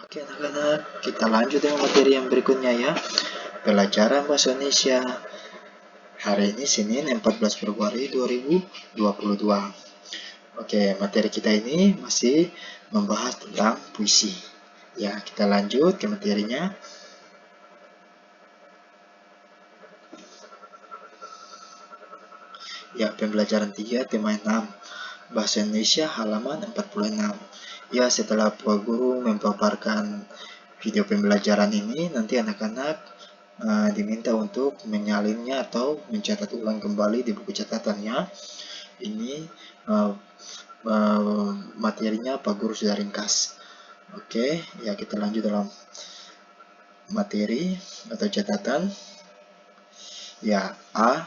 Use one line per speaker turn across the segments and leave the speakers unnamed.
Oke anak-anak, kita lanjut dengan materi yang berikutnya ya. Pelajaran Bahasa Indonesia. Hari ini Senin 14 Februari 2022. Oke, materi kita ini masih membahas tentang puisi. Ya, kita lanjut ke materinya. Ya, pembelajaran 3, tema 6. Bahasa Indonesia halaman 46. Ya, setelah Pak Guru memaparkan video pembelajaran ini, nanti anak-anak diminta untuk menyalinnya atau mencatat ulang kembali di buku catatannya. Ini materinya Pak Guru sudah ringkas. Oke, ya kita lanjut dalam materi atau catatan. Ya, A.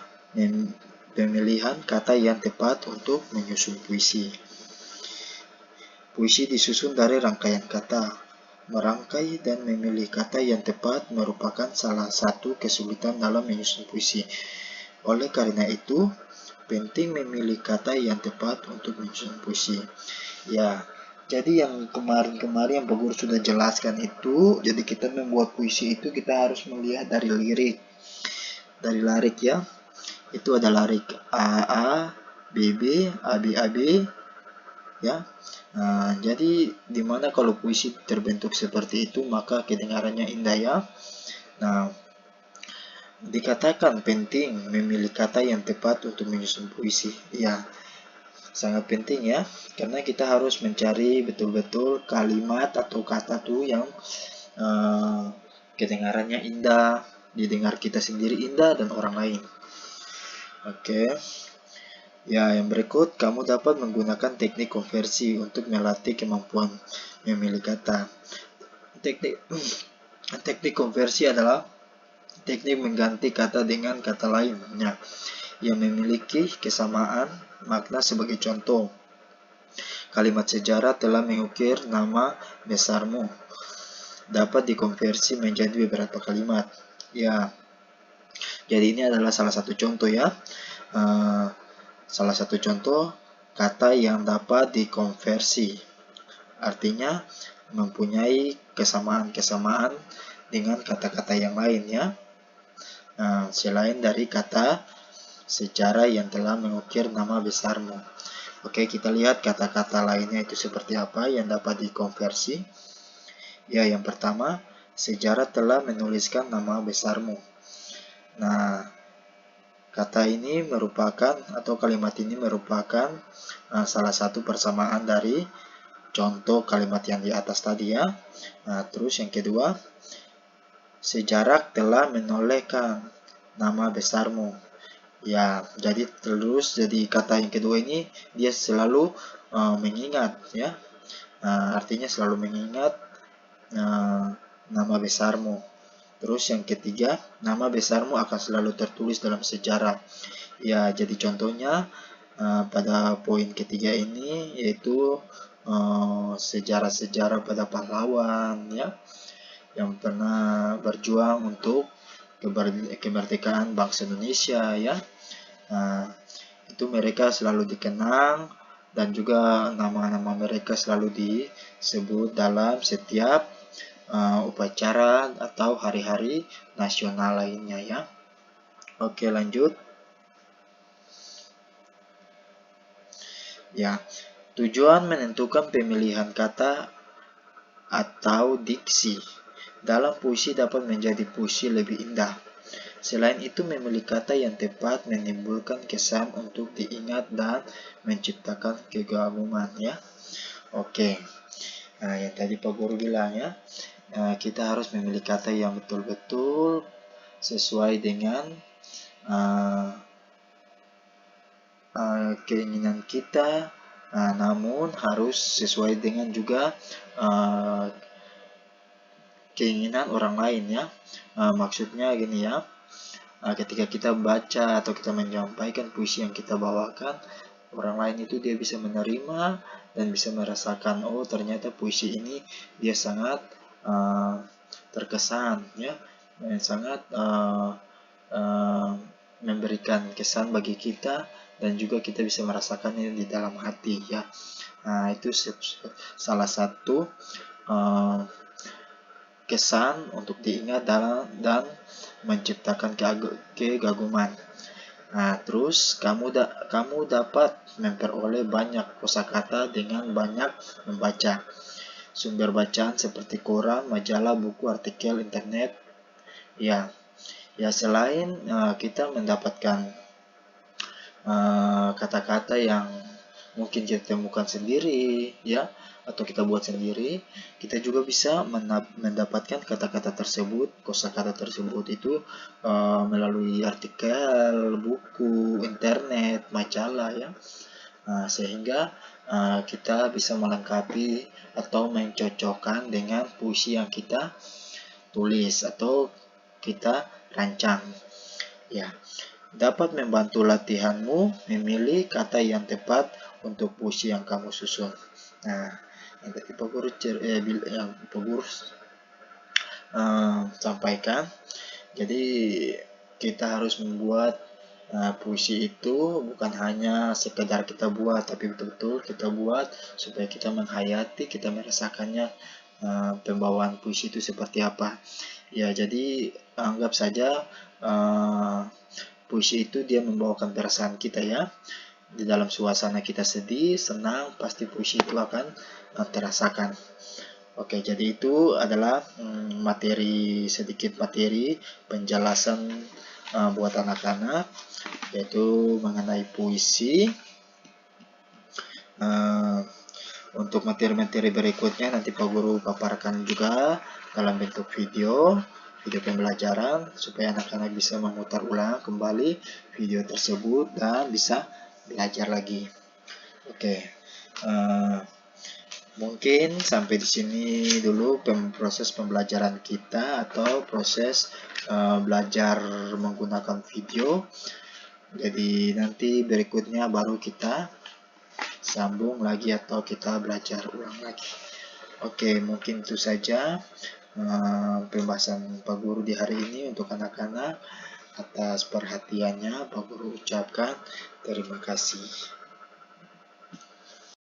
Pemilihan kata yang tepat untuk menyusun puisi. Puisi disusun dari rangkaian kata. Merangkai dan memilih kata yang tepat merupakan salah satu kesulitan dalam menyusun puisi. Oleh karena itu, penting memilih kata yang tepat untuk menyusun puisi. Ya, jadi yang kemarin yang Pak Guru sudah jelaskan itu, jadi kita membuat puisi itu kita harus melihat dari lirik. Dari lirik ya. Itu ada lirik AA, BB, AB, ya. Jadi dimana kalau puisi terbentuk seperti itu maka kedengarannya indah ya. Nah, dikatakan penting memilih kata yang tepat untuk menyusun puisi. Ya, sangat penting ya, karena kita harus mencari betul-betul kalimat atau kata tuh yang kedengarannya indah, didengar kita sendiri indah dan orang lain. Oke. Ya, yang berikut, kamu dapat menggunakan teknik konversi untuk melatih kemampuan memilih kata. Teknik konversi adalah teknik mengganti kata dengan kata lainnya yang memiliki kesamaan makna. Sebagai contoh, kalimat sejarah telah mengukir nama besarmu dapat dikonversi menjadi beberapa kalimat. Ya, jadi ini adalah salah satu contoh ya. Salah satu contoh kata yang dapat dikonversi, artinya mempunyai kesamaan dengan kata-kata yang lain ya. Selain dari kata sejarah yang telah mengukir nama besarmu. Oke, kita lihat kata-kata lainnya itu seperti apa yang dapat dikonversi. Ya, yang pertama, sejarah telah menuliskan nama besarmu. Nah, kata ini merupakan atau kalimat ini merupakan salah satu persamaan dari contoh kalimat yang di atas tadi ya. Terus yang kedua, sejarah telah menolehkan nama besarmu. Ya, jadi kata yang kedua ini dia selalu mengingat ya. Artinya selalu mengingat nama besarmu. Terus yang ketiga, nama besarmu akan selalu tertulis dalam sejarah. Ya, jadi contohnya pada poin ketiga ini yaitu sejarah-sejarah pada pahlawan ya yang pernah berjuang untuk kemerdekaan bangsa Indonesia ya. Itu mereka selalu dikenang dan juga nama-nama mereka selalu disebut dalam setiap upacara atau hari-hari nasional lainnya ya. Oke, lanjut. Ya, tujuan menentukan pemilihan kata atau diksi dalam puisi dapat menjadi puisi lebih indah. Selain itu, memilih kata yang tepat menimbulkan kesan untuk diingat dan menciptakan kekaguman ya. Oke. Yang tadi Pak Guru bilang ya, kita harus memilih kata yang betul-betul sesuai dengan keinginan kita, namun harus sesuai dengan juga keinginan orang lain ya. Maksudnya gini ya, ketika kita baca atau kita menyampaikan puisi yang kita bawakan, orang lain itu dia bisa menerima dan bisa merasakan, oh ternyata puisi ini dia sangat terkesan ya, sangat memberikan kesan bagi kita dan juga kita bisa merasakannya di dalam hati ya. Itu salah satu kesan untuk diingat dan menciptakan kegaguman. Nah, terus kamu dapat memperoleh banyak kosakata dengan banyak membaca sumber bacaan seperti koran, majalah, buku, artikel, internet. Ya, selain kita mendapatkan kata-kata yang mungkin kita temukan sendiri, ya, atau kita buat sendiri, kita juga bisa mendapatkan kata-kata tersebut, kosakata tersebut itu melalui artikel, buku, internet, majalah, ya. Sehingga kita bisa melengkapi atau mencocokkan dengan puisi yang kita tulis atau kita rancang, ya. Dapat membantu latihanmu memilih kata yang tepat untuk puisi yang kamu susun. Nah, yang tadi Pak Guru sampaikan, jadi kita harus membuat puisi itu bukan hanya sekedar kita buat, tapi betul-betul kita buat supaya kita menghayati, kita merasakannya pembawaan puisi itu seperti apa. Ya, jadi anggap saja puisi itu dia membawakan perasaan kita, ya. Di dalam suasana kita sedih, senang, pasti puisi itu akan terasakan. Oke, jadi itu adalah sedikit materi penjelasan buat anak-anak, yaitu mengenai puisi. Untuk materi-materi berikutnya nanti Pak Guru paparkan juga dalam bentuk video pembelajaran supaya anak-anak bisa memutar ulang kembali video tersebut dan bisa belajar lagi. Oke, mungkin sampai di sini dulu proses pembelajaran kita atau proses belajar menggunakan video. Jadi nanti berikutnya baru kita sambung lagi atau kita belajar ulang lagi. Oke, mungkin itu saja pembahasan Pak Guru di hari ini untuk anak-anak. Atas perhatiannya Pak Guru ucapkan terima kasih.